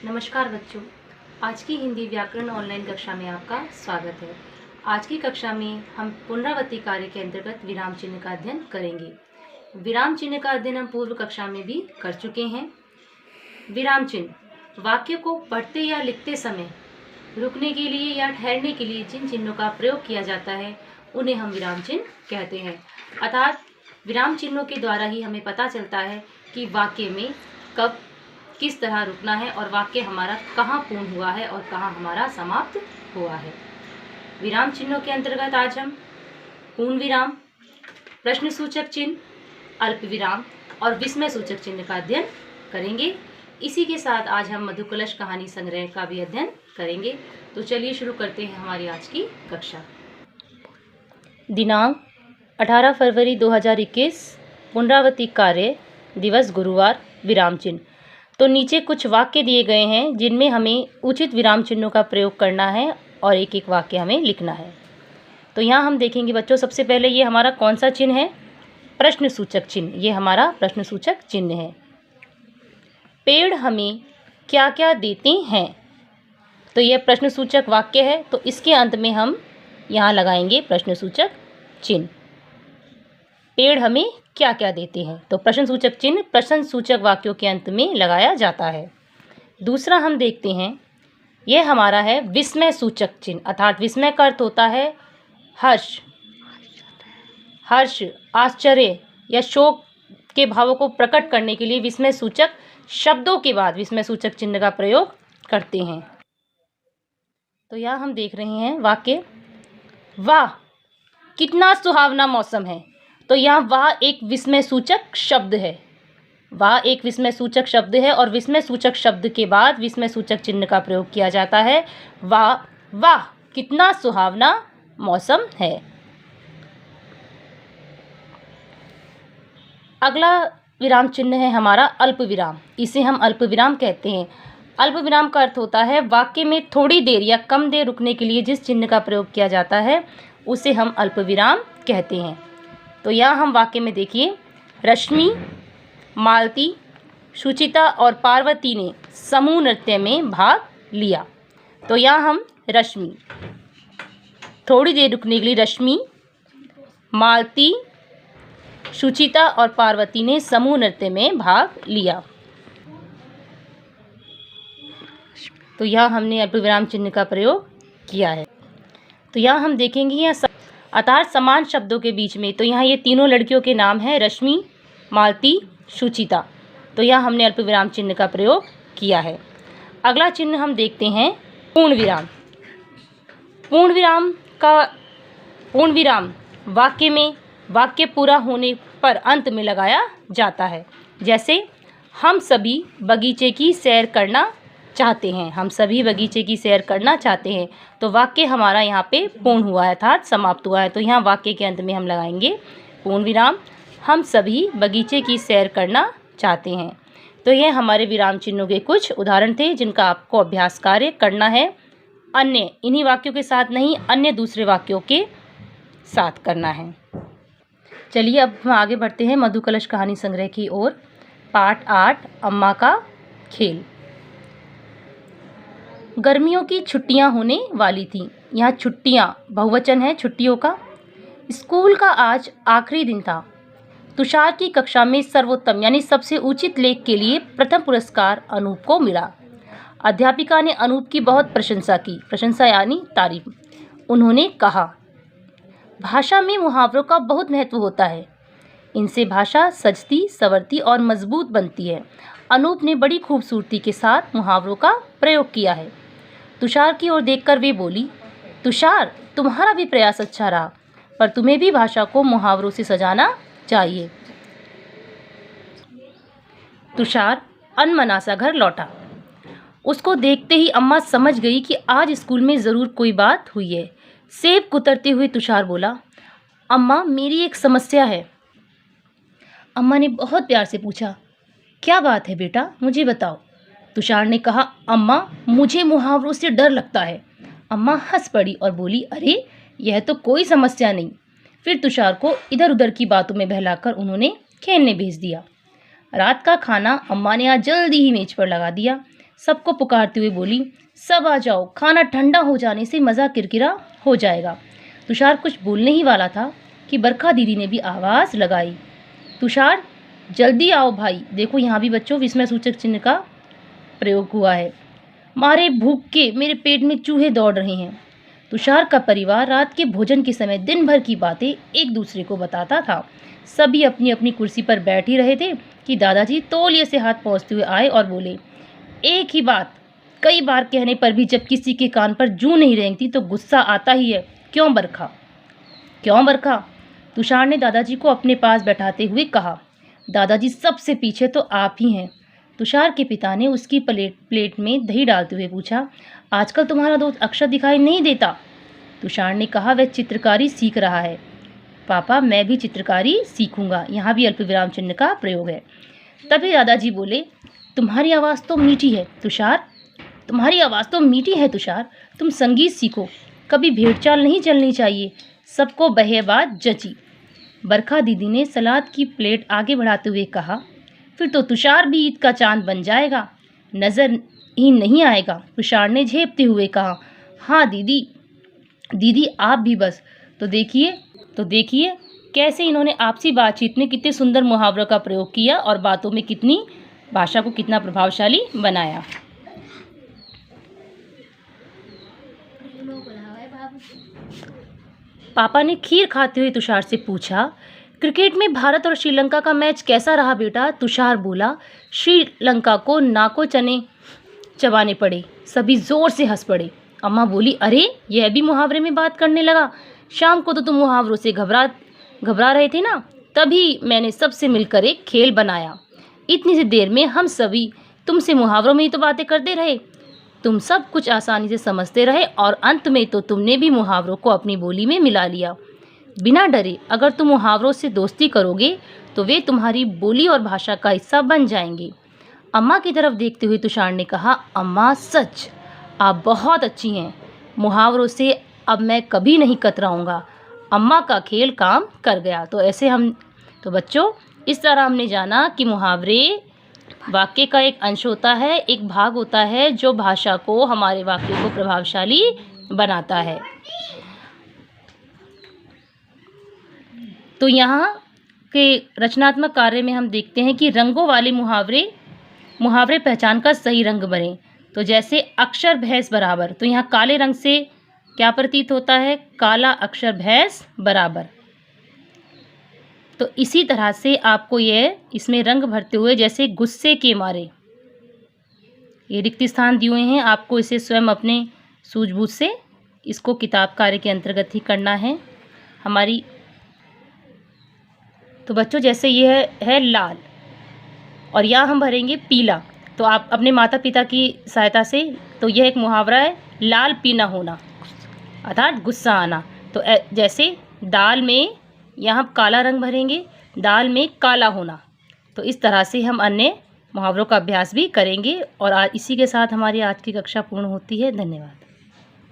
नमस्कार बच्चों, आज की हिंदी व्याकरण ऑनलाइन कक्षा में आपका स्वागत है। आज की कक्षा में हम पुनरावृत्ति कार्य के अंतर्गत विराम चिन्ह का अध्ययन करेंगे। विराम चिन्ह का अध्ययन हम पूर्व कक्षा में भी कर चुके हैं। विराम चिन्ह वाक्य को पढ़ते या लिखते समय रुकने के लिए या ठहरने के लिए जिन चिन्हों का प्रयोग किया जाता है उन्हें हम विराम चिन्ह कहते हैं। अर्थात विराम चिन्हों के द्वारा ही हमें पता चलता है कि वाक्य में कब किस तरह रुकना है और वाक्य हमारा कहाँ पूर्ण हुआ है और कहाँ हमारा समाप्त हुआ है। विराम चिन्हों के अंतर्गत आज हम पूर्ण विराम, प्रश्न सूचक चिन्ह, अल्प विराम और विस्मय सूचक चिन्ह का अध्ययन करेंगे। इसी के साथ आज हम मधुकलश कहानी संग्रह का भी अध्ययन करेंगे। तो चलिए शुरू करते हैं हमारी आज की कक्षा। दिनांक 18 फरवरी 2021, पुनरावृत्ति कार्य दिवस गुरुवार, विराम चिन्ह। तो नीचे कुछ वाक्य दिए गए हैं जिनमें हमें उचित विराम चिन्हों का प्रयोग करना है और एक एक वाक्य हमें लिखना है। तो यहाँ हम देखेंगे बच्चों, सबसे पहले ये हमारा कौन सा चिन्ह है? प्रश्न सूचक चिन्ह। ये हमारा प्रश्न सूचक चिन्ह है। पेड़ हमें क्या क्या देते हैं? तो यह प्रश्न सूचक वाक्य है, तो इसके अंत में हम यहाँ लगाएंगे प्रश्न सूचक चिन्ह। पेड़ हमें क्या क्या देते हैं? तो प्रश्न सूचक चिन्ह प्रश्न सूचक वाक्यों के अंत में लगाया जाता है। दूसरा हम देखते हैं, यह हमारा है विस्मय सूचक चिन्ह। अर्थात विस्मय का अर्थ होता है हर्ष, आश्चर्य या शोक के भावों को प्रकट करने के लिए विस्मय सूचक शब्दों के बाद विस्मय सूचक चिन्ह का प्रयोग करते हैं। तो यहाँ हम देख रहे हैं वाक्य, वाह कितना सुहावना मौसम है। तो यहाँ वाह एक विस्मय सूचक शब्द है। वाह एक विस्मय सूचक शब्द है और विस्मय सूचक शब्द के बाद विस्मय सूचक चिन्ह का प्रयोग किया जाता है। वाह, वाह कितना सुहावना मौसम है। अगला विराम चिन्ह है हमारा अल्प विराम। इसे हम अल्प विराम कहते हैं। अल्प विराम का अर्थ होता है वाक्य में थोड़ी देर या कम देर रुकने के लिए जिस चिन्ह का प्रयोग किया जाता है उसे हम अल्प विराम कहते हैं। तो यहाँ हम वाक्य में देखिए, रश्मि, मालती, शुचिता और पार्वती ने समूह नृत्य में भाग लिया। तो यहाँ हम रश्मि, थोड़ी देर रुकने के लिए रश्मि, मालती, शुचिता और पार्वती ने समूह नृत्य में भाग लिया। तो यहाँ हमने अल्पविराम चिन्ह का प्रयोग किया है। तो यहाँ हम देखेंगे यहाँ अर्थात समान शब्दों के बीच में, तो यहाँ ये तीनों लड़कियों के नाम हैं, रश्मि, मालती, शुचिता। तो यहाँ हमने अल्पविराम चिन्ह का प्रयोग किया है। अगला चिन्ह हम देखते हैं पूर्ण विराम। पूर्ण विराम वाक्य में वाक्य पूरा होने पर अंत में लगाया जाता है। जैसे हम सभी बगीचे की सैर करना चाहते हैं। हम सभी बगीचे की सैर करना चाहते हैं। तो वाक्य हमारा यहाँ पे पूर्ण हुआ है अर्थात समाप्त हुआ है। तो यहाँ वाक्य के अंत में हम लगाएंगे पूर्ण विराम, हम सभी बगीचे की सैर करना चाहते हैं। तो ये हमारे विराम चिन्हों के कुछ उदाहरण थे जिनका आपको अभ्यास कार्य करना है। अन्य इन्हीं वाक्यों के साथ नहीं, अन्य दूसरे वाक्यों के साथ करना है। चलिए अब हम आगे बढ़ते हैं मधुकलश कहानी संग्रह की ओर। पाठ 8, अम्मा का खेल। गर्मियों की छुट्टियां होने वाली थीं। यहाँ छुट्टियां बहुवचन है छुट्टियों का। स्कूल का आज आखिरी दिन था। तुषार की कक्षा में सर्वोत्तम यानी सबसे उचित लेख के लिए प्रथम पुरस्कार अनूप को मिला। अध्यापिका ने अनूप की बहुत प्रशंसा की। प्रशंसा यानी तारीफ। उन्होंने कहा, भाषा में मुहावरों का बहुत महत्व होता है। इनसे भाषा सजती, संवरती और मजबूत बनती है। अनूप ने बड़ी खूबसूरती के साथ मुहावरों का प्रयोग किया है। तुषार की ओर देखकर वे बोली, तुषार तुम्हारा भी प्रयास अच्छा रहा, पर तुम्हें भी भाषा को मुहावरों से सजाना चाहिए। तुषार अनमना सा घर लौटा। उसको देखते ही अम्मा समझ गई कि आज स्कूल में ज़रूर कोई बात हुई है। सेब कुतरते हुए तुषार बोला, अम्मा मेरी एक समस्या है। अम्मा ने बहुत प्यार से पूछा, क्या बात है बेटा, मुझे बताओ। तुषार ने कहा, अम्मा मुझे मुहावरों से डर लगता है। अम्मा हंस पड़ी और बोली, अरे यह तो कोई समस्या नहीं। फिर तुषार को इधर उधर की बातों में बहलाकर उन्होंने खेलने भेज दिया। रात का खाना अम्मा ने आज जल्दी ही मेज पर लगा दिया। सबको पुकारते हुए बोली, सब आ जाओ, खाना ठंडा हो जाने से मज़ा किरकिरा हो जाएगा। तुषार कुछ बोलने ही वाला था कि बरखा दीदी ने भी आवाज़ लगाई, तुषार जल्दी आओ भाई। देखो यहाँ भी बच्चों विस्मयसूचक चिन्ह का प्रयोग हुआ है। मारे भूख के मेरे पेट में चूहे दौड़ रहे हैं। तुषार का परिवार रात के भोजन के समय दिन भर की बातें एक दूसरे को बताता था। सभी अपनी अपनी कुर्सी पर बैठ ही रहे थे कि दादाजी तौलिए से हाथ पहुँचते हुए आए और बोले, एक ही बात कई बार कहने पर भी जब किसी के कान पर जूं नहीं रेंगती तो गुस्सा आता ही है। क्यों बरखा? क्यों बरखा? तुषार ने दादाजी को अपने पास बैठाते हुए कहा। दादाजी सबसे पीछे तो आप ही हैं। तुषार के पिता ने उसकी प्लेट में दही डालते हुए पूछा, आजकल तुम्हारा दोस्त अक्षर दिखाई नहीं देता? तुषार ने कहा, वह चित्रकारी सीख रहा है। पापा मैं भी चित्रकारी सीखूंगा। यहाँ भी अल्पविराम चिन्ह का प्रयोग है। तभी दादाजी बोले, तुम्हारी आवाज़ तो मीठी है तुषार, तुम्हारी आवाज़ तो मीठी है तुषार, तुम संगीत सीखो, कभी भेड़चाल नहीं चलनी चाहिए, सबको बहेबात जची। बरखा दीदी ने सलाद की प्लेट आगे बढ़ाते हुए कहा, फिर तो तुषार भी ईद का चांद बन जाएगा, नज़र ही नहीं आएगा। तुषार ने झेपते हुए कहा, हाँ दीदी, दीदी आप भी बस। तो देखिए कैसे इन्होंने आपसी बातचीत में कितने सुंदर मुहावरों का प्रयोग किया और बातों में कितनी भाषा को कितना प्रभावशाली बनाया। पापा ने खीर खाते हुए तुषार से पूछा, क्रिकेट में भारत और श्रीलंका का मैच कैसा रहा बेटा? तुषार बोला, श्रीलंका को नाको चने चबाने पड़े। सभी जोर से हंस पड़े। अम्मा बोली, अरे यह भी मुहावरे में बात करने लगा। शाम को तो तुम मुहावरों से घबरा रहे थे ना, तभी मैंने सबसे मिलकर एक खेल बनाया। इतनी सी देर में हम सभी तुमसे मुहावरों में ही तो बातें करते रहे, तुम सब कुछ आसानी से समझते रहे और अंत में तो तुमने भी मुहावरों को अपनी बोली में मिला लिया। बिना डरे अगर तुम मुहावरों से दोस्ती करोगे तो वे तुम्हारी बोली और भाषा का हिस्सा बन जाएंगे। अम्मा की तरफ देखते हुए तुषार ने कहा, अम्मा सच आप बहुत अच्छी हैं, मुहावरों से अब मैं कभी नहीं कतराऊंगा। अम्मा का खेल काम कर गया। तो बच्चों इस तरह हमने जाना कि मुहावरे वाक्य का एक अंश होता है, एक भाग होता है जो भाषा को, हमारे वाक्य को प्रभावशाली बनाता है। तो यहाँ के रचनात्मक कार्य में हम देखते हैं कि रंगों वाले मुहावरे पहचान का सही रंग बने। तो जैसे अक्षर भैंस बराबर, तो यहाँ काले रंग से क्या प्रतीत होता है? काला अक्षर भैंस बराबर। तो इसी तरह से आपको इसमें रंग भरते हुए, जैसे गुस्से के मारे, ये रिक्त स्थान दिए हुए हैं, आपको इसे स्वयं अपने सूझबूझ से इसको किताब कार्य के अंतर्गत ही करना है हमारी। तो बच्चों जैसे यह है लाल और यहाँ हम भरेंगे पीला, तो आप अपने माता पिता की सहायता से, तो यह एक मुहावरा है, लाल पीना होना अर्थात गुस्सा आना। तो जैसे दाल में यहाँ काला रंग भरेंगे, दाल में काला होना। तो इस तरह से हम अन्य मुहावरों का अभ्यास भी करेंगे। और इसी के साथ हमारी आज की कक्षा पूर्ण होती है। धन्यवाद।